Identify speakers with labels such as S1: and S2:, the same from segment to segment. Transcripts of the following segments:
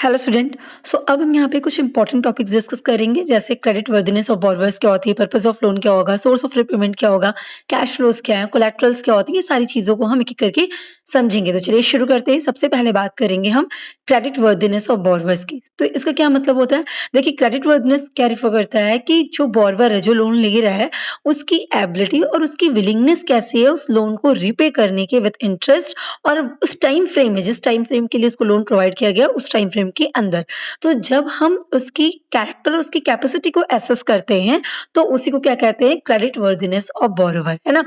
S1: Hello student. अब हम यहाँ पे कुछ इंपॉर्टेंट टॉपिक्स डिस्कस करेंगे, जैसे क्रेडिट वर्दिनेस ऑफ बोरोवर्स क्या होती है, पर्पस ऑफ लोन क्या होगा, सोर्स ऑफ रिपेमेंट क्या होगा, कैश फ्लोज क्या है, कोलैटरल्स क्या होती है। ये सारी चीजों को हम एक एक करके समझेंगे। तो चलिए शुरू करते हैं। सबसे पहले बात करेंगे हम क्रेडिट वर्दिनेस ऑफ बोरोवर्स की। तो इसका क्या मतलब होता है? देखिए, क्रेडिट वर्दिनेस क्या रिफर करता है कि जो बोरोवर है, जो लोन ले रहा है, उसकी एबिलिटी और उसकी विलिंगनेस कैसी है उस लोन को रीपे करने के विद इंटरेस्ट, और उस टाइम फ्रेम में, जिस टाइम फ्रेम के लिए उसको लोन प्रोवाइड किया गया, उस टाइम फ्रेम के अंदर। तो जब हम उसकी कैरेक्टर, उसकी कैपेसिटी को एसेस करते हैं, तो उसी को क्या कहते हैं? क्रेडिट वर्दिनेस ऑफ बोरोवर, है ना।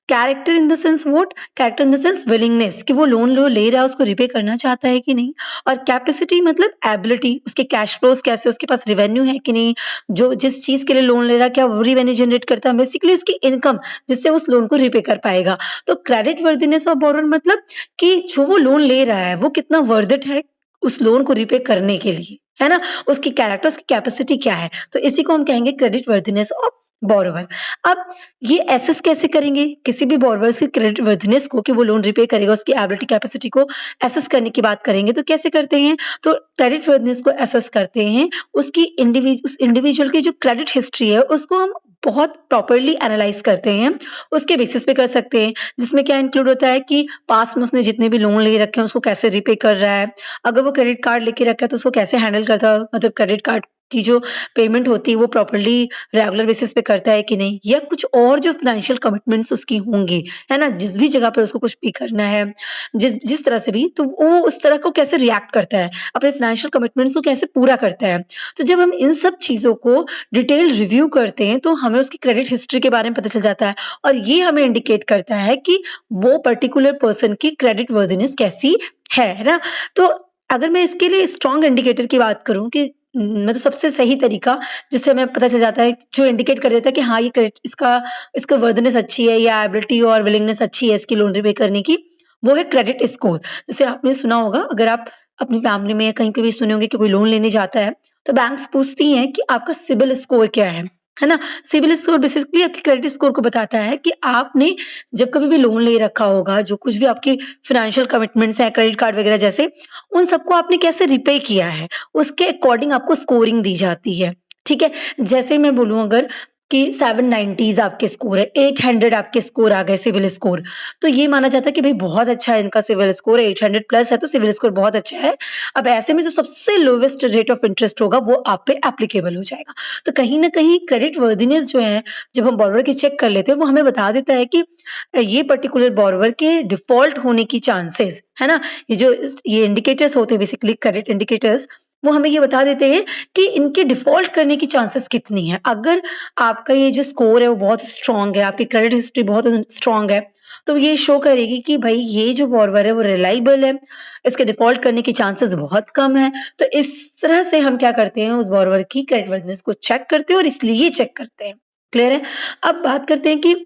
S1: Character in the sense what? Character in the sense willingness, कि वो लोन ले रहा है, उसको रिपे करना चाहता है कि नहीं। और कैपेसिटी मतलब एबिलिटी, उसके कैश फ्लोज कैसे, उसके पास रेवेन्यू है कि नहीं, जो जिस चीज के लिए लोन ले रहा है क्या वो रेवेन्यू जनरेट करता है, बेसिकली उसकी इनकम, जिससे उस लोन को रिपे कर पाएगा। तो क्रेडिट वर्दिनेस ऑफ बोरोवर मतलब कि जो वो लोन ले रहा है वो कितना वर्थ इट है उस लोन को रिपे करने के लिए, है ना। उसकी कैरेक्टर, उसकी कैपेसिटी क्या है, तो इसी को हम कहेंगे क्रेडिट वर्थिनेस ऑफ बोरोवर। अब ये एसेस कैसे करेंगे किसी भी बोरोवर की क्रेडिट वर्थिनेस को, कि वो लोन रिपे करेगा, उसकी एबिलिटी कैपेसिटी को एसेस करने की बात करेंगे। तो कैसे करते हैं? तो क्रेडिट वर्थिनेस को एसेस करते हैं उसकी उस इंडिविजुअल की जो क्रेडिट हिस्ट्री है उसको हम बहुत प्रॉपरली एनालाइज करते हैं, उसके बेसिस पे कर सकते हैं। जिसमें क्या इंक्लूड होता है कि पास्ट में उसने जितने भी लोन ले रखे हैं उसको कैसे रिपे कर रहा है, अगर वो क्रेडिट कार्ड लेके रखा है तो उसको कैसे हैंडल करता है, मतलब क्रेडिट कार्ड की जो पेमेंट होती है वो प्रॉपरली रेगुलर बेसिस पे करता है कि नहीं, या कुछ और जो फाइनेंशियल कमिटमेंट्स उसकी होंगी, है ना, जिस भी जगह पे उसको कुछ पे करना है, जिस जिस तरह से भी, तो वो उस तरह को कैसे रिएक्ट करता है, अपने फाइनेंशियल कमिटमेंट्स को कैसे पूरा करता है। तो जब हम इन सब चीजों को डिटेल रिव्यू करते हैं तो हमें उसकी क्रेडिट हिस्ट्री के बारे में पता चल जाता है, और ये हमें इंडिकेट करता है कि वो पर्टिकुलर पर्सन की क्रेडिट वर्दिनेस कैसी है ना। तो अगर मैं इसके लिए स्ट्रॉन्ग इंडिकेटर की बात करूं कि मतलब सबसे सही तरीका जिससे हमें पता चल जाता है, जो इंडिकेट कर देता है कि हाँ ये क्रेडिट, इसका वर्दिनेस अच्छी है या एबिलिटी और विलिंगनेस अच्छी है इसकी लोन रिपे करने की, वो है क्रेडिट स्कोर। जैसे आपने सुना होगा, अगर आप अपनी फैमिली में या कहीं पे भी सुने होंगे कि कोई लोन लेने जाता है तो बैंक्स पूछती हैं कि आपका सिबिल स्कोर क्या है ना। सिबिल स्कोर बेसिकली आपके क्रेडिट स्कोर को बताता है कि आपने जब कभी भी लोन ले रखा होगा, जो कुछ भी आपकी फाइनेंशियल कमिटमेंट्स है, क्रेडिट कार्ड वगैरह जैसे, उन सबको आपने कैसे रिपे किया है, उसके अकॉर्डिंग आपको स्कोरिंग दी जाती है। ठीक है। जैसे मैं बोलूं अगर कि 790 आपके स्कोर है, 800 आपके स्कोर आ गए सिविल स्कोर, तो ये माना जाता है कि भाई बहुत अच्छा है इनका सिविल स्कोर, 800 प्लस है तो सिविल स्कोर बहुत अच्छा है। अब ऐसे में जो सबसे लोवेस्ट रेट ऑफ इंटरेस्ट होगा वो आप पे एप्लीकेबल हो जाएगा। तो कहीं ना कहीं क्रेडिट वर्दिनेस जो है, जब हम बोरोवर की चेक कर लेते हैं, वो हमें बता देता है कि ये पर्टिकुलर बोरोवर के डिफॉल्ट होने की चांसेस, है ना। ये इंडिकेटर्स होते हैं बेसिकली क्रेडिट इंडिकेटर्स, वो हमें ये बता देते हैं कि इनके डिफॉल्ट करने की चांसेस कितनी है। अगर आपका ये जो स्कोर है वो बहुत स्ट्रांग है, आपकी क्रेडिट हिस्ट्री बहुत स्ट्रांग है, तो ये शो करेगी कि भाई ये जो बोरोवर है वो रिलायबल है, इसके डिफॉल्ट करने की चांसेस बहुत कम है। तो इस तरह से हम क्या करते हैं, उस बोरोवर की क्रेडिट वर्दिनेस को चेक करते हैं, और इसलिए चेक करते हैं। क्लियर है। अब बात करते हैं कि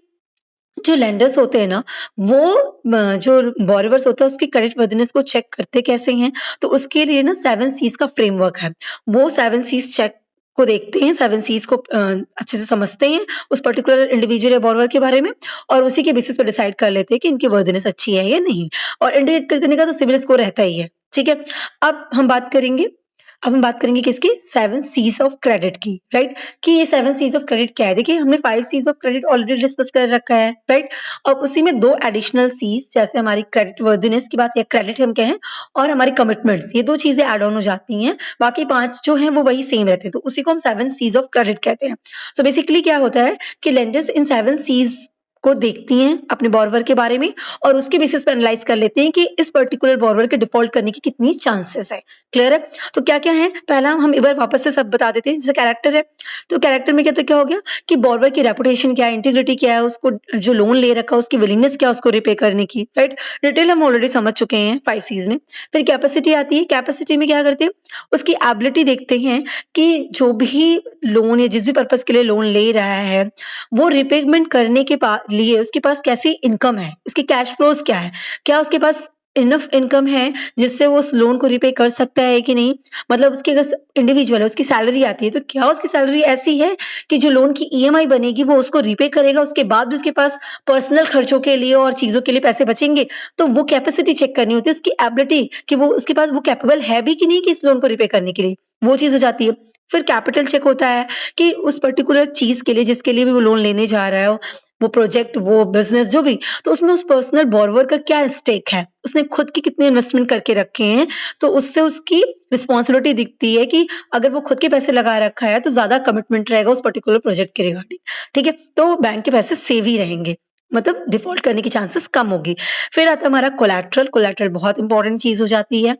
S1: जो लेंडर्स होते हैं ना, वो जो बोरोवर्स होता है उसकी क्रेडिट वर्दिनेस को चेक करते कैसे हैं, तो उसके लिए ना 7 सीज का फ्रेमवर्क है। वो 7 सीज चेक को देखते हैं, 7 सीज को अच्छे से समझते हैं उस पर्टिकुलर इंडिविजुअल या बोरोवर के बारे में, और उसी के बेसिस पे डिसाइड कर लेते हैं कि इनकी वर्दिनेस अच्छी है या नहीं। और इंडिकेट करने का तो सिविल स्कोर रहता ही है। ठीक है। अब हम बात करेंगे किसकी? 7 सीज ऑफ क्रेडिट की, राइट। कि ये 7 सीज ऑफ क्रेडिट क्या है? देखिए, हमने 5 Cs of credit already discuss कर रखा है, राइट। और उसी में 2 एडिशनल सीज, जैसे हमारी क्रेडिट वर्दिनेस की बात या क्रेडिट हम कहें, और हमारी कमिटमेंट्स, ये 2 चीजें ऐड ऑन हो जाती हैं। बाकी 5 जो हैं वो वही सेम रहते हैं, तो उसी को हम 7 सीज ऑफ क्रेडिट कहते हैं। सो बेसिकली क्या होता है कि लेंडर्स इन 7 सीज को देखती हैं अपने बोरोवर के बारे में, और उसके बेसिस पे एनालाइज कर लेते हैं कि इस पर्टिकुलर बोरोवर के डिफॉल्ट करने की कितनी चांसेस है। क्लियर है। तो क्या क्या है, पहला हम एक बार वापस से सब बता देते हैं। जैसे कैरेक्टर है, तो कैरेक्टर में क्या हो गया कि बोरोवर की रेपुटेशन क्या है, इंटीग्रिटी क्या है, उसको जो लोन ले रखा है उसकी विलिंगनेस क्या है उसको रिपे करने की, राइट। डिटेल हम ऑलरेडी समझ चुके हैं 5 सीज में। फिर कैपेसिटी आती है। कैपेसिटी में क्या करते हैं, उसकी एबिलिटी देखते हैं कि जो भी लोन या जिस भी पर्पज के लिए लोन ले रहा है, वो रिपेमेंट करने के लिए उसके पास कैसी इनकम है, उसके कैश फ्लोज क्या है, क्या उसके पास इनफ इनकम है जिससे वो उस लोन को रिपे कर सकता है कि नहीं। मतलब उसकी अगर इंडिविजुअल है, उसकी सैलरी आती है, तो क्या उसकी सैलरी ऐसी है कि जो लोन की ईएमआई बनेगी वो उसको रिपे करेगा, उसके बाद भी उसके पास पर्सनल खर्चों के लिए और चीज़ों के लिए पैसे बचेंगे। तो वो कैपेसिटी चेक करनी होती है, उसकी एबिलिटी कि वो उसके पास वो कैपेबल है भी कि नहीं कि इस लोन को रिपे करने के लिए, वो चीज़ हो जाती है। फिर कैपिटल चेक होता है कि उस पर्टिकुलर चीज़ के लिए जिसके लिए भी वो लोन लेने जा रहा है, वो प्रोजेक्ट, वो बिज़नेस जो भी, तो उसमें उस पर्सनल बोरोवर का क्या स्टेक है, उसने खुद की कितने इन्वेस्टमेंट करके रखे हैं, तो उससे उसकी रिस्पॉन्सिबिलिटी दिखती है कि अगर वो खुद के पैसे लगा रखा है, तो ज़्यादा कमिटमेंट रहेगा उस पर्टिकुलर प्रोजेक्ट के रिगार्डिंग, ठीक है? तो बैंक के पैसे सेव ही रहेंगे, मतलब डिफ़ॉल्ट करने की चांसेस कम होगी। फिर आता है हमारा कोलैटरल, कोलैटरल बहुत इंपॉर्टेंट चीज़ हो जाती है।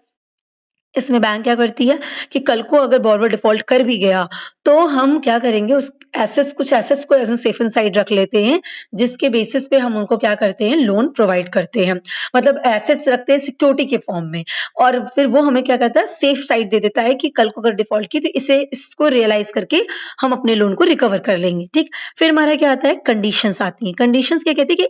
S1: इसमें बैंक क्या करती है कि कल को अगर बोरोवर डिफ़ॉल्ट कर भी गया, तो हम क्या करेंगे, उस कुछ एसेट्स को एज़ सेफ इन साइड रख लेते हैं, जिसके बेसिस पे हम उनको क्या करते हैं, लोन प्रोवाइड करते हैं। मतलब एसेट्स रखते हैं सिक्योरिटी के फॉर्म में, और फिर वो हमें क्या करता है, सेफ साइड दे देता है कि कल को अगर डिफ़ॉल्ट की तो इसको रियलाइज़ करके हम अपने लोन को रिकवर कर लेंगे, ठीक? फिर हमारा क्या आता है, कंडीशंस आती हैं। कंडीशंस क्या कहती है कि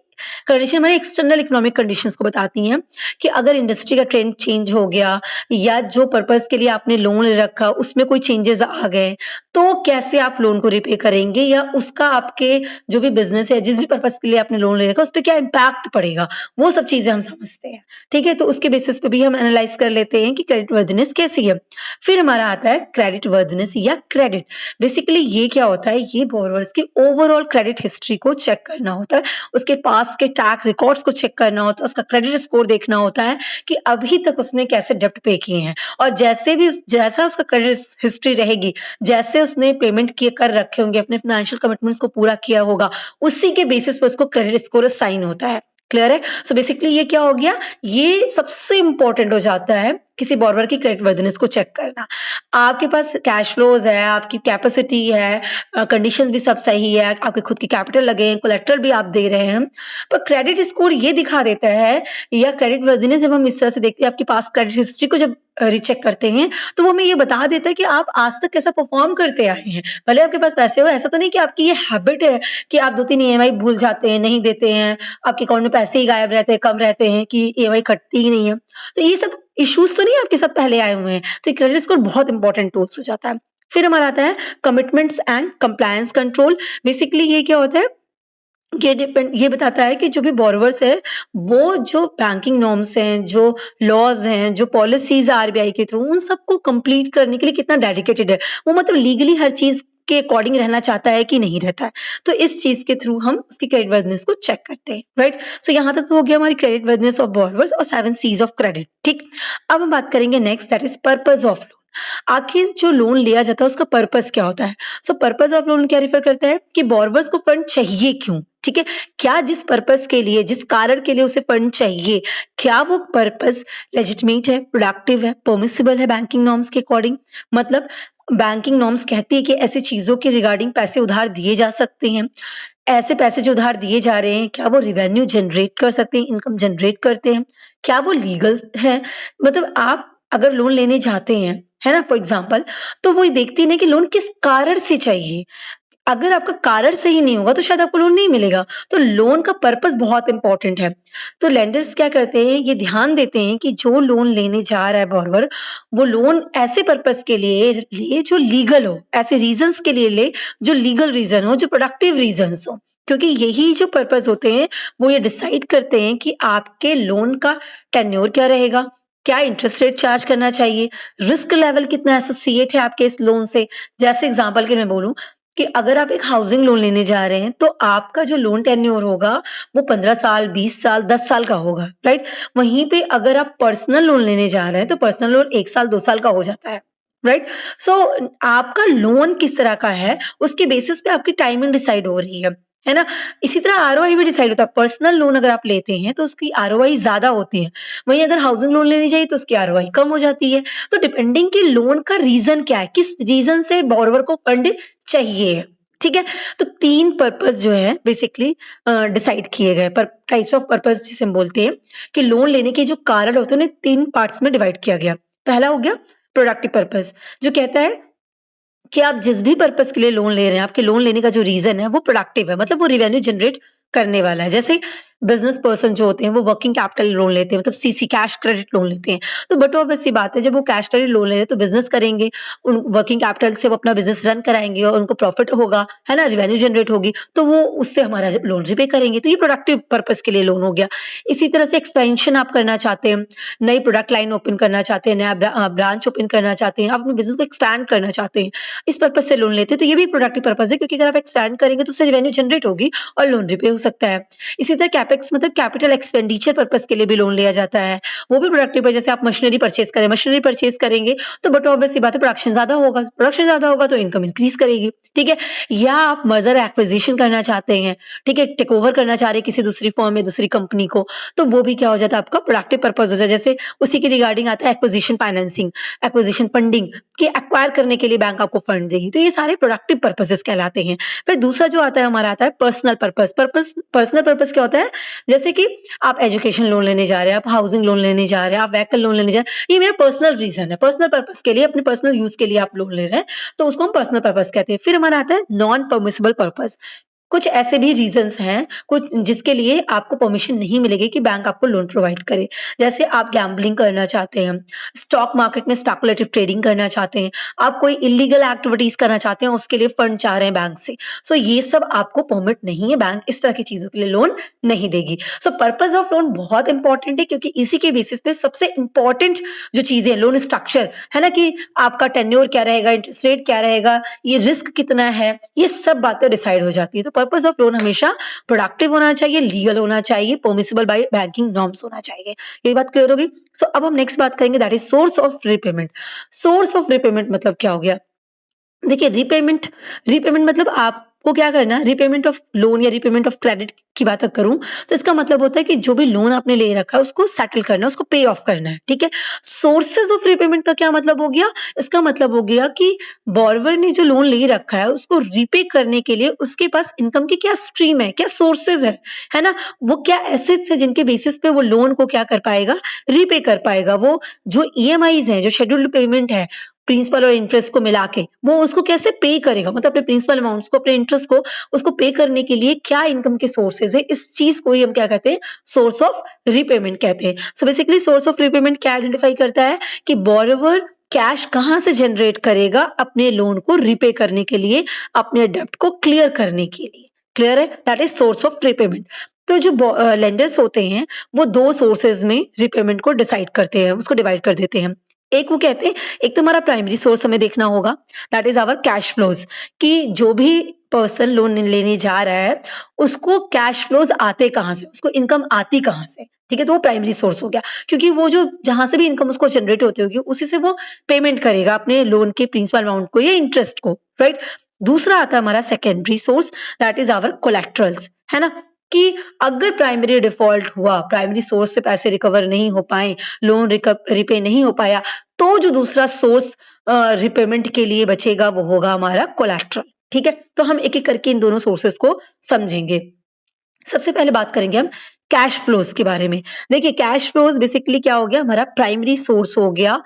S1: कंडीशन हमारी एक्सटर्नल इकोनॉमिक कंडीशंस को बताती हैं कि अगर इंडस्ट्री का ट्रेंड चेंज हो गया, या जो पर्पस के लिए आपने लोन रखा उसमें कोई चेंजेस आ गए, तो कैसे आप लोन को रिपे करेंगे, या उसका आपके जो भी बिजनेस है, जिस भी पर्पस के लिए आपने लोन ले रखा उस पे क्या इम्पैक्ट पड़ेगा, वो सब चीजें हम समझते हैं, ठीक है? तो उसके बेसिस पे भी हम एनालाइज कर लेते हैं कि क्रेडिट वर्दिनेस कैसी है। फिर हमारा आता है क्रेडिट वर्दिनेस या क्रेडिट। बेसिकली ये क्या होता है, ये बोरोवर्स की ओवरऑल क्रेडिट हिस्ट्री को चेक करना होता है, उसके पास के ट्रैक रिकॉर्ड्स को चेक करना होता है, उसका क्रेडिट स्कोर देखना होता है कि अभी तक उसने कैसे डेब्ट पे किए हैं, और जैसा उसका क्रेडिट हिस्ट्री रहेगी, जैसे उसने पेमेंट किए कर रखे होंगे, अपने फाइनेंशियल कमिटमेंट्स को पूरा किया होगा, उसी के बेसिस पे उसको क्रेडिट स्कोर असाइन होता है। क्लियर है? सो बेसिकली ये क्या हो गया, ये सबसे इंपॉर्टेंट हो जाता है किसी बोरोवर की क्रेडिट वर्दिनेस को चेक करना। आपके पास कैश फ्लोज है, आपकी कैपेसिटी है, कंडीशंस भी सब सही है, आपके खुद की कैपिटल लगे हैं, कोलेटरल भी आप दे रहे हैं, पर क्रेडिट स्कोर ये दिखा देता है, या क्रेडिट वर्दिनेस जब हम इस तरह से देखते हैं, आपकी पास क्रेडिट हिस्ट्री को जब रीचेक करते हैं, तो वो हमें ये बता देता है कि आप आज तक कैसा परफॉर्म करते आए हैं। भले आपके पास पैसे हो, ऐसा तो नहीं कि आपकी ये हैबिट है कि आप 2-3 ईएमआई भूल जाते हैं, नहीं देते हैं, आपके अकाउंट में पैसे ही गायब रहते हैं, कम रहते हैं कि ईएमआई कटती ही नहीं है। तो ये सब इश्यूज तो नहीं आपके साथ पहले आए हुए हैं। तो ये क्रेडिट स्कोर बहुत इंपॉर्टेंट टूल्स हो जाता है। फिर हमारा आता है commitments and compliance control. Basically ये क्या होता है, ये बताता है कि जो भी बोरोवर्स है, वो जो बैंकिंग नॉर्म्स हैं, जो लॉज हैं, जो पॉलिसीज आरबीआई के थ्रू, उन सबको कंप्लीट करने के लिए कितना डेडिकेटेड है। वो मतलब लीगली हर चीज के अकॉर्डिंग रहना चाहता है कि नहीं रहता है। तो इस चीज के थ्रू हम उसकी क्रेडिट वर्दिनेस को चेक करते हैं, राइट? सो यहाँ तक तो हो गया हमारी क्रेडिट वर्दिनेस ऑफ बोरोवर्स और 7 सीज ऑफ क्रेडिट, ठीक? अब हम बात करेंगे next, that is purpose of loan. आखिर जो लोन लिया जाता है उसका पर्पस क्या होता है? सो पर्पस ऑफ लोन क्या रिफर करता है कि बोरोवर्स को फंड चाहिए क्यों, ठीक है? क्या जिस पर्पस के लिए, जिस कारण के लिए उसे फंड चाहिए, क्या वो पर्पस लेजिटिमेट है, प्रोडक्टिव है, परमिसिबल है बैंकिंग नॉर्म्स के अकॉर्डिंग? मतलब बैंकिंग नॉर्म्स कहती है कि ऐसी चीजों के रिगार्डिंग पैसे उधार दिए जा सकते हैं। ऐसे पैसे जो उधार दिए जा रहे हैं, क्या वो रेवेन्यू जनरेट कर सकते हैं, इनकम जनरेट करते हैं? क्या वो लीगल है? मतलब आप अगर लोन लेने जाते हैं, है ना, फॉर एग्जाम्पल, तो वो ये देखती है ना कि लोन किस कारण से चाहिए। अगर आपका कारण सही नहीं होगा तो शायद आपको लोन नहीं मिलेगा। तो लोन का पर्पस बहुत इंपॉर्टेंट है। तो लेंडर्स क्या करते हैं, ये ध्यान देते हैं कि जो लोन लेने जा रहा है बोरोवर, वो लोन ऐसे पर्पस के लिए ले जो लीगल हो, ऐसे रीजंस के लिए ले जो लीगल रीजन हो, जो प्रोडक्टिव रीजंस हो। क्योंकि यही जो पर्पस होते हैं, वो ये डिसाइड करते हैं कि आपके लोन का टेन्योर क्या रहेगा, क्या इंटरेस्ट रेट चार्ज करना चाहिए, रिस्क लेवल कितना एसोसिएट है आपके इस लोन से। जैसे एग्जांपल के मैं बोलूं कि अगर आप एक हाउसिंग लोन लेने जा रहे हैं, तो आपका जो लोन टेन्योर होगा, वो 15 साल, 20 साल, 10 साल का होगा, राइट? वहीं पे अगर आप पर्सनल लोन लेने जा रहे हैं, तो पर्सनल लोन 1 साल, 2 साल का हो जाता है, राइट? सो आपका लोन किस तरह का है, उसके बेसिस पे आपकी टाइमिंग डिसाइड हो रही है ना? इसी तरह आरओआई भी डिसाइड होता है। पर्सनल लोन अगर आप लेते हैं, तो उसकी आरओआई ज़्यादा होती है। वहीं अगर हाउसिंग लोन लेनी चाहिए, तो उसकी आरओआई कम हो जाती है। तो डिपेंडिंग कि लोन का रीज़न क्या है, किस रीज़न से बोरोवर को फंड चाहिए, ठीक है? तो 3 पर्पस जो है बेसिकली डिसाइड किए गए, पर टाइप्स ऑफ पर्पस जिसे हम बोलते हैं कि लोन लेने के जो कारण होते हैं, उन्हें 3 पार्ट्स में डिवाइड किया गया। पहला हो गया प्रोडक्टिव पर्पस, जो कहता है कि आप जिस भी पर्पस के लिए लोन ले रहे हैं, आपके लोन लेने का जो रीजन है वो प्रोडक्टिव है, मतलब वो रेवेन्यू जनरेट करने वाला है। जैसे बिज़नेस पर्सन जो होते हैं वो वर्किंग कैपिटल लोन लेते हैं, मतलब सीसी कैश क्रेडिट लोन लेते हैं। तो बट ऑब्वियस सी बात है, जब वो कैश क्रेडिट लोन ले रहे हैं तो बिज़नेस करेंगे, उन वर्किंग कैपिटल से वो अपना बिज़नेस रन कराएँगे और उनको प्रॉफिट होगा, है ना? रेवेन्यू जनरेट होगी, तो वो उससे हमारा लोन रीपे करेंगे। तो ये प्रोडक्टिव पर्पज़ के लिए लोन हो गया। इसी तरह से एक्सपेंशन आप करना चाहते हैं, नई प्रोडक्ट लाइन ओपन करना चाहते हैं, नया ब्रांच ओपन करना चाहते हैं, आप अपने बिज़नेस को एक्सपैंड करना चाहते हैं, इस पर्पज़ से लोन लेते हैं। तो ये भी प्रोडक्टिव पर्पज़ है, क्योंकि अगर आप एक्सपैंड करेंगे तो उससे रेवेन्यू जनरेट होगी और लोन रीपे हो सकता है। इसी तरह कैपेक्स मतलब कैपिटल एक्सपेंडिचर पर्पज़ के लिए भी लोन लिया जाता है। वो भी प्रोडक्टिव है, जैसे आप मशीनरी परचेज़ करें, मशीनरी परचेज़ करेंगे तो बट ऑब्वियस सी बात है, प्रोडक्शन ज़्यादा होगा तो इनकम इंक्रीज़ करेगी, ठीक है? या आप मर्जर एक्विजिशन करना चाहते हैं, ठीक है? टेक ओवर करना चाह रहे हैं किसी दूसरी फर्म में, दूसरी कंपनी को, तो वो भी क्या हो जाता है, आपका प्रोडक्टिव पर्पज़ हो जाता है। जैसे उसी के रिगार्डिंग आता है एक्विजिशन फाइनेंसिंग, एक्विजिशन फंडिंग, कि एक्वायर करने के लिए बैंक आपको फंड देगी। तो ये सारे प्रोडक्टिव पर्पसेस कहलाते हैं। फिर दूसरा जो आता है हमारा, आता है पर्सनल पर्पस। पर्सनल पर्पस क्या होता है? जैसे कि आप एजुकेशन लोन लेने जा रहे हैं, आप हाउसिंग लोन लेने जा रहे हैं, आप व्हीकल लोन लेने जा रहे हैं, ये मेरा पर्सनल रीजन है, पर्सनल पर्पस के लिए, अपने पर्सनल यूज के लिए आप लोन ले रहे हैं, तो उसको हम पर्सनल पर्पस कहते हैं। फिर हमारा आता है नॉन परमिसिबल पर्पस। कुछ ऐसे भी रीजंस हैं, कुछ जिसके लिए आपको परमिशन नहीं मिलेगी कि बैंक आपको लोन प्रोवाइड करे। जैसे आप गैम्बलिंग करना चाहते हैं, स्टॉक मार्केट में स्पेकुलेटिव ट्रेडिंग करना चाहते हैं, आप कोई इल्लीगल एक्टिविटीज करना चाहते हैं, उसके लिए फंड चाह रहे हैं बैंक से। सो ये सब आपको परमिट नहीं है, बैंक इस तरह की चीजों के लिए लोन नहीं देगी। सो पर्पस ऑफ लोन बहुत इंपॉर्टेंट है, क्योंकि इसी के बेसिस पे सबसे इंपॉर्टेंट जो चीजें, लोन स्ट्रक्चर है ना, कि आपका टेन्योर क्या रहेगा, इंटरेस्ट रेट क्या रहेगा, ये रिस्क कितना है, ये सब बातें डिसाइड हो जाती है। तो पर्पस ऑफ लोन हमेशा प्रोडक्टिव होना चाहिए, लीगल होना चाहिए, परमिसिबल बाय बैंकिंग नॉर्म्स होना चाहिए। ये बात क्लियर होगी? सो अब हम नेक्स्ट बात करेंगे, that is source of repayment. Source of repayment मतलब क्या हो गया? देखिए, रीपेमेंट रीपेमेंट मतलब आपको क्या करना है, रीपेमेंट ऑफ लोन या रीपेमेंट ऑफ क्रेडिट की बात करूं तो इसका मतलब होता है कि जो भी लोन आपने ले रखा है उसको सेटल करना है, उसको पे ऑफ करना है, ठीक है? सोर्सेज ऑफ रीपेमेंट का क्या मतलब हो गया? इसका मतलब हो गया कि बोरोवर ने जो लोन ले रखा है उसको रीपे करने के लिए उसके पास इनकम की क्या स्ट्रीम है, क्या सोर्सेज है ना? वो क्या एसेट्स है जिनके बेसिस पे वो लोन को क्या कर पाएगा, रीपे कर पाएगा। वो जो ईएमआईज है, जो शेड्यूल्ड पेमेंट है, प्रिंसिपल और इंटरेस्ट को मिला के, वो उसको कैसे पे करेगा, मतलब अपने प्रिंसिपल अमाउंट्स को, अपने इंटरेस्ट को, उसको पे करने के लिए क्या इनकम के सोर्सेज है, इस चीज को ही हम क्या कहते हैं, सोर्स ऑफ रीपेमेंट कहते हैं। So basically source of repayment क्या आइडेंटिफाई करता है कि बोरोवर कैश कहां से जनरेट करेगा अपने लोन को रीपे करने के लिए, अपने डेब्ट को क्लियर करने के लिए। क्लियर है? That is source of repayment. तो जो लेंडर्स होते हैं वो दो सोर्सेज में रीपेमेंट को डिसाइड करते हैं, उसको डिवाइड कर देते हैं। एक वो कहते हैं, एक तो हमारा प्राइमरी सोर्स हमें देखना होगा, that is our cash flows, कि जो भी पर्सन लोन लेने जा रहा है उसको कैश फ्लोज आते कहाँ से, उसको इनकम आती कहाँ से, ठीक है? तो वो प्राइमरी सोर्स हो गया, क्योंकि वो जो जहां से भी इनकम उसको जनरेट होती होगी उसी से वो पेमेंट करेगा अपने लोन के प्रिंसिपल अमाउंट को या इंटरेस्ट को, राइट? दूसरा आता है हमारा secondary source, that is our collaterals, है ना? कि अगर प्राइमरी डिफॉल्ट हुआ, प्राइमरी सोर्स से पैसे रिकवर नहीं हो पाए, लोन रिपे नहीं हो पाया, तो जो दूसरा सोर्स रिपेमेंट के लिए बचेगा वो होगा हमारा कोलैटरल, ठीक है? तो हम एक एक करके इन दोनों सोर्सेस को समझेंगे। सबसे पहले बात करेंगे हम कैश फ्लोज के बारे में। देखिए, कैश फ्लोज बेसिकली क्या हो गया, हमारा प्राइमरी सोर्स हो गया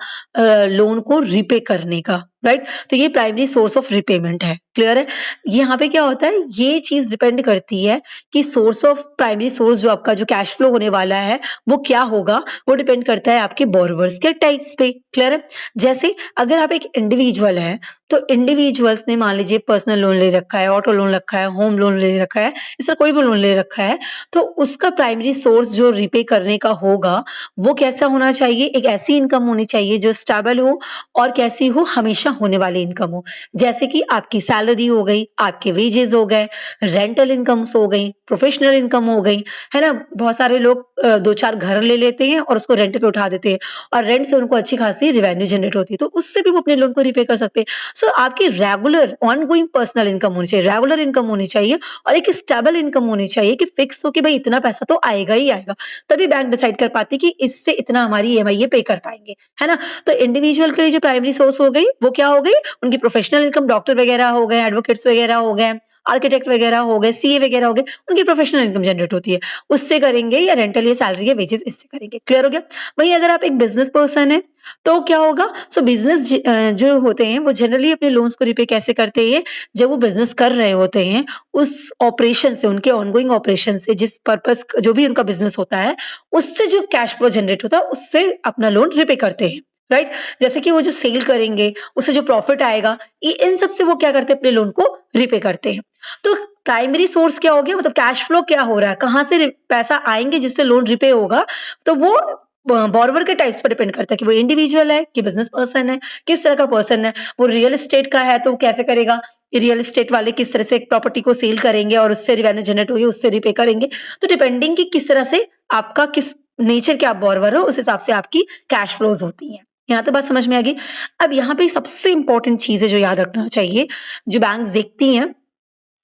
S1: लोन को रिपे करने का, राइट? तो ये प्राइमरी सोर्स ऑफ रिपेमेंट है। क्लियर है? यहाँ पे क्या होता है, ये चीज डिपेंड करती है कि सोर्स ऑफ प्राइमरी सोर्स जो आपका जो कैश फ्लो होने वाला है वो क्या होगा, वो डिपेंड करता है आपके बोरोवर्स के टाइप्स पे। क्लियर है? जैसे अगर आप एक इंडिविजुअल है तो इंडिविजुअल्स ने मान लीजिए पर्सनल लोन ले रखा है, ऑटो लोन रखा है, होम लोन ले रखा है, इस तरह कोई भी लोन ले रखा है, तो उसका प्राइमरी सोर्स जो रिपे करने का होगा वो कैसा होना चाहिए, एक ऐसी इनकम होनी चाहिए जो स्टेबल हो और कैसी हो, हमेशा होने वाली इनकम हो। जैसे कि आपकी सैलरी हो गई, आपके वेजेस हो गए, रेंटल इनकम्स हो गई, प्रोफेशनल इनकम हो गई, है ना? बहुत सारे लोग दो चार घर ले लेते हैं और उसको रेंट पे उठा देते हैं और रेंट से उनको अच्छी खासी रेवेन्यू जनरेट होती है, तो उससे भी वो अपने लोन को रिपे कर सकते हैं। सो आपकी रेगुलर ऑनगोइंग पर्सनल इनकम होनी चाहिए, रेगुलर इनकम होनी चाहिए और एक स्टेबल इनकम होनी चाहिए कि फिक्स हो कि भाई इतना पैसा तो आएगा ही आएगा, तभी बैंक डिसाइड कर पाती कि इससे इतना हमारी ईएमआई पे कर पाएंगे, है ना? तो इंडिविजुअल के लिए जो प्राइमरी सोर्स हो गई वो क्या हो गई, उनकी प्रोफेशनल इनकम, डॉक्टर वगैरह हो गए, एडवोकेट्स वगैरह हो गए, आर्किटेक्ट वगैरह हो गए, सीए वगैरह हो गए, उनकी प्रोफेशनल इनकम जनरेट होती है, उससे करेंगे, या रेंटल या सैलरी या वेजेस इससे करेंगे। क्लियर हो गया? वहीं अगर आप एक बिजनेस पर्सन है तो क्या होगा? सो बिजनेस जो होते हैं वो जनरली अपने लोन्स को रिपे कैसे करते हैं? जब वो बिजनेस कर रहे होते हैं, उस ऑपरेशन से, उनके ऑनगोइंग ऑपरेशन से, जिस पर्पस जो भी उनका बिजनेस होता है, उससे जो कैश फ्लो जनरेट होता है, उससे अपना लोन रिपे करते हैं, राइट? जैसे कि वो जो सेल करेंगे, उससे जो प्रॉफिट आएगा, इन सब से वो क्या करते हैं? अपने लोन को रिपे करते हैं। तो प्राइमरी सोर्स क्या हो गया? मतलब कैश फ्लो क्या हो रहा है? कहाँ से पैसा आएंगे जिससे लोन रिपे होगा? तो वो बोरोवर के टाइप्स पर डिपेंड करता है कि वो इंडिविजुअल है कि बिजनेस पर्सन है, किस तरह का पर्सन है। वो रियल एस्टेट का है तो वो कैसे करेगा? रियल एस्टेट वाले किस तरह से एक प्रॉपर्टी को सेल करेंगे और उससे रेवेन्यू जनरेट होगी, उससे रिपे करेंगे। तो डिपेंडिंग कि किस तरह से आपका किस नेचर के आप बोरोवर हो, उस हिसाब से आपकी कैश फ्लोज होती हैं। यहाँ तो बात समझ में आ गई। अब यहाँ पे सबसे इंपॉर्टेंट चीज है जो याद रखना चाहिए, जो बैंक देखती हैं,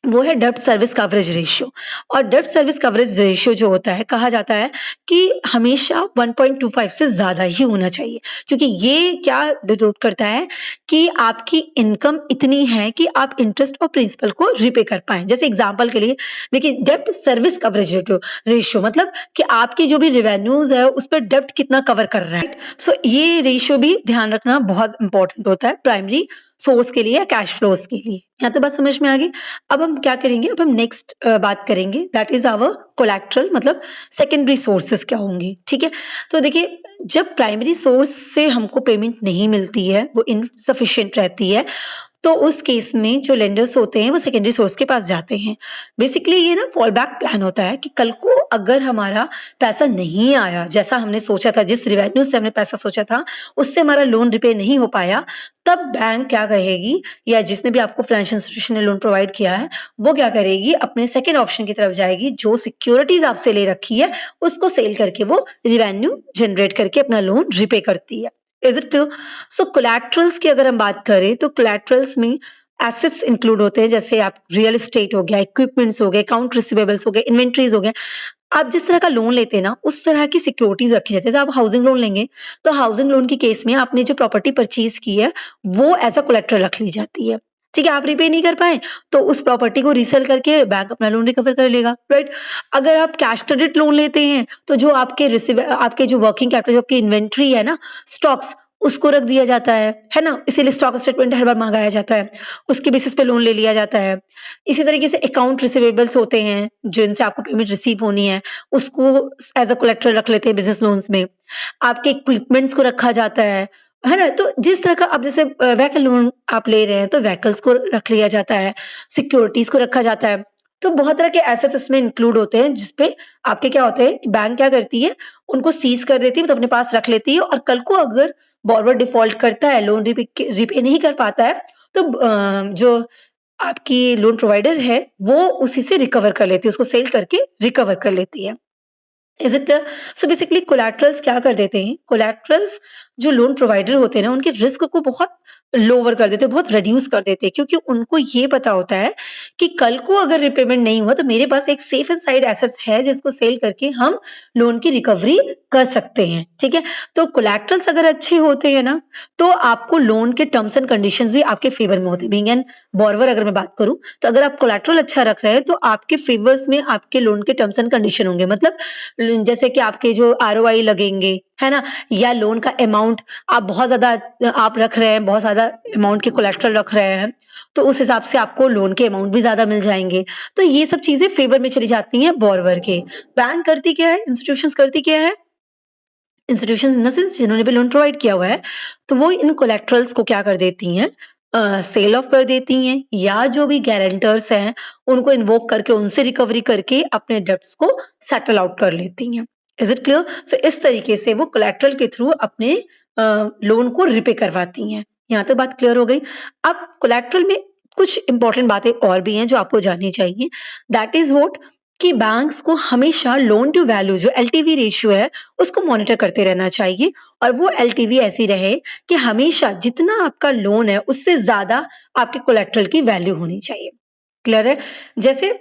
S1: वो है डेब्ट सर्विस कवरेज रेशियो। और डेब्ट सर्विस कवरेज रेशियो जो होता है, कहा जाता है कि हमेशा 1.25 से ज्यादा ही होना चाहिए, क्योंकि ये क्या डिनोट करता है कि आपकी इनकम इतनी है कि आप इंटरेस्ट और प्रिंसिपल को रिपे कर पाए। जैसे एग्जांपल के लिए देखिए, डेब्ट सर्विस कवरेज रेशियो मतलब कि आपकी जो भी रेवेन्यूज है उस पर डेब्ट कितना कवर कर रहा है। सो ये रेशियो भी ध्यान रखना बहुत इंपॉर्टेंट होता है प्राइमरी सोर्स के लिए या कैश फ्लोज के लिए। यहाँ तो बात समझ में आ गई। अब हम क्या करेंगे? अब हम नेक्स्ट बात करेंगे, दैट इज आवर कोलैटरल, मतलब सेकेंडरी सोर्सेस क्या होंगे। ठीक है, तो देखिए, जब प्राइमरी सोर्स से हमको पेमेंट नहीं मिलती है, वो इनसफिशिएंट रहती है, तो उस केस में जो लेंडर्स होते हैं वो सेकेंडरी सोर्स के पास जाते हैं। बेसिकली ये ना फॉल बैक प्लान होता है कि कल को अगर हमारा पैसा नहीं आया जैसा हमने सोचा था, जिस रिवेन्यू से हमने पैसा सोचा था उससे हमारा लोन रिपे नहीं हो पाया, तब बैंक क्या कहेगी, या जिसने भी आपको फाइनेंशियल इंस्टीट्यूशन ने लोन प्रोवाइड किया है वो क्या करेगी? अपने सेकेंड ऑप्शन की तरफ जाएगी, जो सिक्योरिटीज आपसे ले रखी है उसको सेल करके वो रिवेन्यू जनरेट करके अपना लोन रिपे करती है। Is it clear? So collaterals की अगर हम बात करें तो कोलैटरल्स में एसेट्स इंक्लूड होते हैं, जैसे आप रियल एस्टेट हो गया, इक्विपमेंट्स हो गए, अकाउंट रिसीवेबल्स हो गए, इन्वेंट्रीज हो गए। आप जिस तरह का लोन लेते हैं ना, उस तरह की सिक्योरिटीज रखी जाती है। जैसे आप हाउसिंग लोन लेंगे तो हाउसिंग लोन की केस में आपने जो प्रॉपर्टी परचेज की है वो एज अ कोलैटरल रख ली जाती है। ठीक है, आप रिपे नहीं कर पाए तो उस प्रॉपर्टी को रीसेल करके बैंक अपना लोन रिकवर कर लेगा, राइट? अगर आप कैश क्रेडिट लोन लेते हैं तो जो आपके जो वर्किंग कैपिटल, जो आपकी इन्वेंट्री है ना, स्टॉक्स, उसको रख दिया जाता है ना? इसीलिए स्टॉक स्टेटमेंट हर बार मांगाया जाता है, उसके बेसिस पे लोन ले लिया जाता है। इसी तरीके से अकाउंट रिसीवेबल्स होते हैं जिनसे आपको पेमेंट रिसीव होनी है, उसको एज अ कोलेक्टर रख लेते हैं बिजनेस लोन्स में। आपके इक्विपमेंट्स को रखा जाता है ना? तो जिस तरह का आप जैसे व्हीकल लोन आप ले रहे हैं तो व्हीकल्स को रख लिया जाता है, सिक्योरिटीज को रखा जाता है। तो बहुत तरह के एसेट्स इसमें इंक्लूड होते हैं, जिसपे आपके क्या होते हैं, बैंक क्या करती है, उनको सीज कर देती है, मतलब अपने पास रख लेती है, और कल को अगर बॉरोवर डिफॉल्ट करता है, लोन रिपे नहीं कर पाता है, तो जो आपकी लोन प्रोवाइडर है वो उसी से रिकवर कर लेती है, उसको सेल करके रिकवर कर लेती है। Is it? So basically collaterals क्या कर देते हैं, कोलैटरल्स जो लोन प्रोवाइडर होते हैं ना, उनके रिस्क को बहुत लोअर कर देते हैं, बहुत रिड्यूस कर देते हैं, क्योंकि उनको ये पता होता है कि कल को अगर रिपेमेंट नहीं हुआ तो मेरे पास एक सेफ एंड साइड एसेट्स है जिसको सेल करके हम लोन की रिकवरी कर सकते हैं। ठीक है, तो कोलैटरल्स अगर अच्छे होते हैं ना, तो आपको लोन के टर्म्स एंड कंडीशंस भी आपके फेवर में होते हैं। बीइंग एन बोरोवर अगर मैं बात करूं, तो अगर आप कोलैटरल अच्छा रख रहे हैं तो आपके फेवर्स में आपके लोन के टर्म्स एंड कंडीशन होंगे, मतलब जैसे कि आपके जो आरओआई लगेंगे, है ना, या लोन का अमाउंट आप बहुत ज्यादा आप रख रहे हैं, बहुत ज्यादा अमाउंट के कोलेट्रल रख रहे हैं, तो उस हिसाब से आपको लोन के अमाउंट भी ज्यादा मिल जाएंगे। तो ये सब चीजें फेवर में चली जाती हैं बोरोवर के। बैंक करती क्या है, इंस्टीट्यूशंस करती क्या है, इंस्टीट्यूशंस इन द सेंस जिन्होंने भी लोन प्रोवाइड किया हुआ है, तो वो इन कोलेट्रल्स को क्या कर देती हैं, सेल ऑफ कर देती हैं, या जो भी गारंटर्स हैं उनको इन्वोक करके उनसे रिकवरी करके अपने डेब्ट्स को सेटल आउट कर लेती हैं। Is it clear? सो इस तरीके से वो कोलेट्रल के थ्रू अपने लोन को रिपे करवाती हैं। यहाँ तक बात क्लियर हो गई। अब कोलेट्रल में कुछ इंपॉर्टेंट बातें और भी हैं जो आपको जाननी चाहिए। दैट इज व्हाट, कि बैंक्स को हमेशा लोन टू वैल्यू जो एलटीवी रेशियो है उसको मॉनिटर करते रहना चाहिए, और वो एलटीवी ऐसी रहे कि हमेशा जितना आपका लोन है उससे ज्यादा आपके कोलेट्रल की वैल्यू होनी चाहिए। क्लियर है? जैसे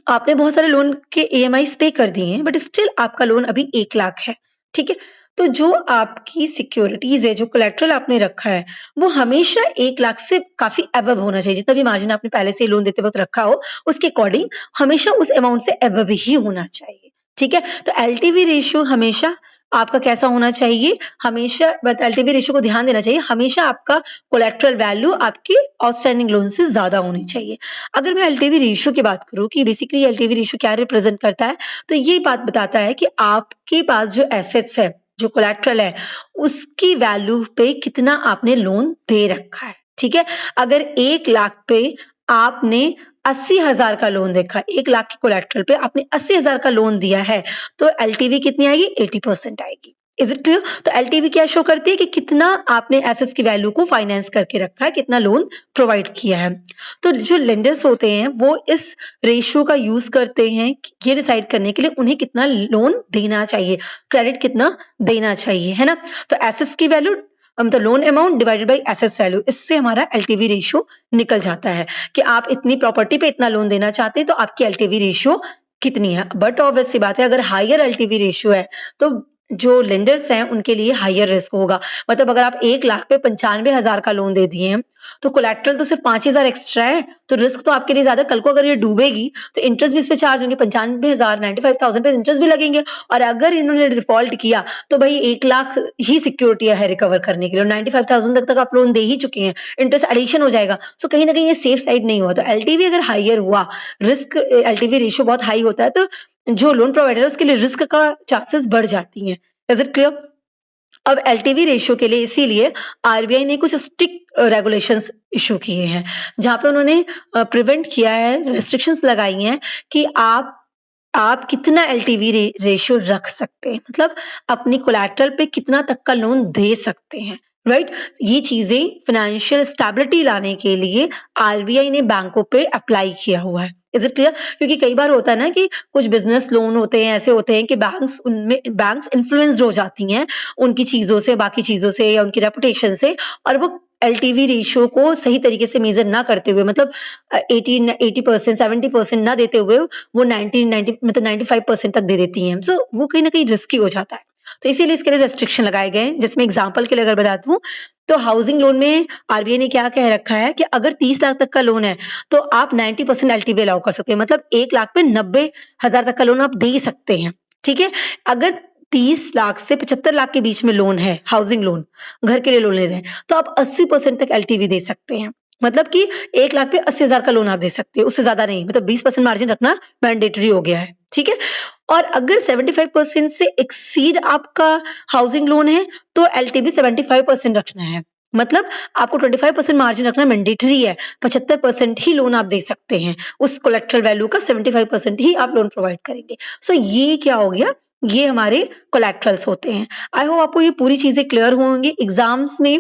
S1: आपने बहुत सारे लोन के ईएमआई पे कर दिए हैं, बट स्टिल आपका लोन अभी 1 लाख है, ठीक है? तो जो आपकी सिक्योरिटीज़ है, जो कोलेटरल आपने रखा है, वो हमेशा 1 लाख से काफ़ी अबव होना चाहिए। जितना भी मार्जिन आपने पहले से लोन देते वक़्त रखा हो, उसके अकॉर्डिंग हमेशा उस अमाउंट से अबव ही होना चाहिए, ठीक है? तो एलटीवी रेशियो हमेशा आपका कैसा होना चाहिए? हमेशा बट एलटीवी रेशियो को ध्यान देना चाहिए, हमेशा आपका कोलेटरल वैल्यू आपके आउटस्टैंडिंग लोन से ज़्यादा होनी चाहिए। अगर मैं एलटीवी रेशियो की बात करूँ कि बेसिकली एलटीवी रेशियो क्या रिप्रेज़ेंट करता है, तो ये बात बताता है कि आपके पास जो एसेट्स है, जो कोलेटरल है, उसकी वैल्यू पे कितना आपने लोन दे रखा है, ठीक है? अगर 1 लाख पे आपने 80,000 का लोन देखा, 1 लाख के कोलेटरल पे आपने 80,000 का लोन दिया है, तो एलटीवी कितनी आएगी? 80% आएगी। Is it clear? तो एलटीवी क्या शो करती है कि कितना आपने एसेट्स की वैल्यू को फाइनेंस करके रखा है, कितना लोन प्रोवाइड किया है। तो जो लेंडर्स होते हैं, वो इस रेशियो का यूज़ करते हैं ये डिसाइड करने के लिए उन्हें कितना लोन देना चाहिए, क्रेडिट कितना देना चाहिए, है ना? तो एसेट्स की वैल्यू मतलब loan amount divided by assets value, इससे हमारा एलटीवी रेशियो निकल जाता है कि आप इतनी प्रॉपर्टी पे इतना लोन देना चाहते हैं, तो आपकी एलटीवी रेशियो कितनी है। बट ऑब्वियस सी बात है, अगर हायर एलटीवी रेशियो है, तो जो लेंडर्स हैं, उनके लिए हायर रिस्क होगा। मतलब अगर आप 1 लाख पे 95,000 का लोन दे दिए हैं, तो कोलेटरल तो सिर्फ 5,000 एक्स्ट्रा है, तो रिस्क तो आपके लिए ज़्यादा। कल को अगर ये डूबेगी, तो इंटरेस्ट भी इस पे चार्ज होंगे, 95,000 95,000 पे इंटरेस्ट भी लगेंगे। और अगर इन्होंने डिफ़ॉल्ट किया, तो भई 1 लाख ही सिक्योरिटी है रिकवर करने के लिए और 95,000 तक आप लोन दे ही चुके हैं, इंटरेस्ट एडिशन हो जाएगा। सो कहीं न कहीं ये सेफ साइड नहीं हुआ। तो एलटीवी अगर हायर हुआ, रिस्क एलटीवी रेशियो बहुत हाई होता है, तो जो लोन प्रोवाइडर है, उसके लिए रिस्क का चांसेस बढ़ जाती हैं। Is it clear? अब एलटीवी रेशियो के लिए इसीलिए आरबीआई ने कुछ स्ट्रिक्ट रेगुलेशंस इश्यू किए हैं, जहाँ पे उन्होंने प्रिवेंट किया है, रेस्ट्रिक्शंस लगाई हैं कि आप कितना एलटीवी रेशियो रख सकते हैं, मतलब अपनी कोलैटरल पे कितना तक का लोन दे सकते हैं, राइट? ये चीजें फाइनेंशियल स्टेबिलिटी लाने के लिए आरबीआई ने बैंकों पे अप्लाई किया हुआ है। Is it clear? क्योंकि कई बार होता है ना कि कुछ बिजनेस लोन होते हैं, ऐसे होते हैं कि बैंक्स इन्फ्लुएंस्ड हो जाती हैं उनकी चीजों से, बाकी चीजों से या उनकी रेपुटेशन से, और वो एलटीवी रेशियो को सही तरीके से मेजर ना करते हुए, मतलब 80% 70% ना देते हुए वो 90 मतलब 95% तक दे देती हैं। सो वो कहीं न कहीं रिस्की हो जाता है। तो इसीलिए इसके लिए रेस्ट्रिक्शन लगाए गए हैं, जिसमें एग्जांपल के लिए अगर बता दूँ, तो हाउसिंग लोन में आरबीआई ने क्या कह रखा है कि अगर 30 लाख तक का लोन है, तो आप 90% एलटीवी अलाउ कर सकते हैं। मतलब 1 लाख पे 90,000 तक का लोन आप दे सकते हैं, ठीक है? अगर 30 लाख से 75 लाख के बीच में लोन है, हाउसिंग लोन, घर के लिए लोन ले रहे हैं, तो आप 80% तक एलटीवी दे सकते हैं। मतलब कि 1 लाख पे 80,000 का लोन आप दे सकते हैं, उससे ज़्यादा नहीं। मतलब 20% मार्जिन रखना मैंडेटरी हो गया है, ठीक है? और अगर 75% से एक्सीड आपका हाउसिंग लोन है, तो एलटीवी 75% रखना है। मतलब आपको 25% मार्जिन रखना मैंडेटरी है, 75% ही लोन आप दे सकते हैं। उस कोलेटरल वैल्यू का 75% ही आप लोन प्रोवाइड करेंगे। सो ये क्या हो गया? ये हमारे कोलेटरल्स होते हैं। आई होप आपको ये पूरी चीज़ें क्लियर होंगी। एग्ज़ाम्स में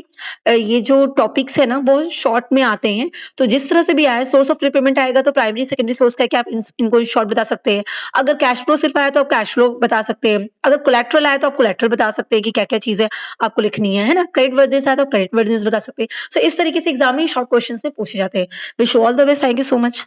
S1: ये जो टॉपिक्स है ना, बहुत शॉर्ट में आते हैं, तो जिस तरह से भी आए, सोर्स ऑफ रिपेमेंट आएगा तो प्राइमरी सेकेंडरी सोर्स का क्या आप इनको शॉर्ट बता सकते हैं। अगर कैश फ्लो सिर्फ आया तो आप कैश फ्लो बता सकते हैं। अगर कोलेटरल आया तो आप कोलेटरल बता सकते हैं कि क्या-क्या चीज़ें आपको लिखनी है ना? क्रेडिट वर्दिनेस आया तो आप क्रेडिट वर्दिनेस बता सकते हैं। सो इस तरीके से एग्ज़ाम में शॉर्ट क्वेश्चंस में पूछे जाते हैं। Wish you all the best. Thank you so much.